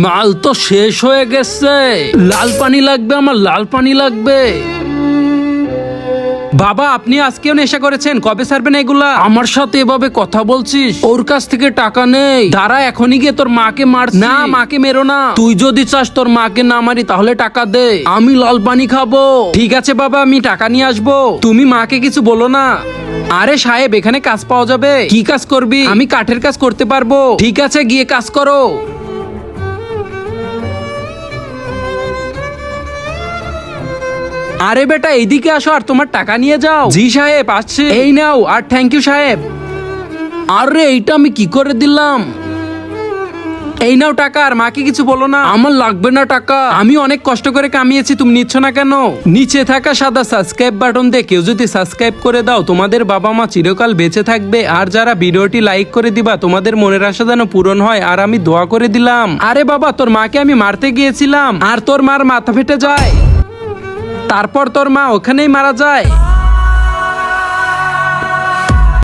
মাল তো শেষ হয়ে গেছে, লাল পানি লাগবে, আমার লাল পানি লাগবে। বাবা আপনি আজকেও নেশা করেছেন, কবে ছাড়বেন এগুলা? আমার সাথে এভাবে কথা বলছিস? ওর কাছ থেকে টাকা নেই, দাঁড়া এখনই গিয়ে তোর মাকে মার। না মাকে মেরো না, তুই যদি চাস তোর মাকে না মারি তাহলে টাকা দে, আমি লাল পানি খাবো। ঠিক আছে বাবা আমি টাকা নিয়ে আসবো, তুমি মাকে কিছু বলো না। আরে সাহেব এখানে কাজ পাওয়া যাবে। কি কাজ করবি? আমি কাঠের কাজ করতে পারবো। ঠিক আছে গিয়ে কাজ করো। আরে বেটা এইদিকে আসো আর তোমার টাকা নিয়ে যাও। জি সাহেব আসছে। এই নাও। আর থ্যাংক ইউ সাহেব। আরে এইটা আমি কি করে দিলাম? এই নাও টাকা, আর মাকে কিছু বলো না। আমার লাগবে না টাকা, আমি অনেক কষ্ট করে কামিয়েছি, তুমি নিচ্ছ না কেন? নিচে থাকা সাদা সাবস্ক্রাইব বাটন দিয়ে কেউ যদি সাবস্ক্রাইব করে দাও তোমাদের বাবা মা চিরকাল বেঁচে থাকবে। আর যারা ভিডিওটি লাইক করে দিবা তোমাদের মনের আশা যেন পূরণ হয়। আর আমি দোয়া করে দিলাম। আরে বাবা তোর মাকে আমি মারতে গিয়েছিলাম আর তোর মার মাথা ফেটে যায়, তারপর তোর মা ওখানেই মারা যায়।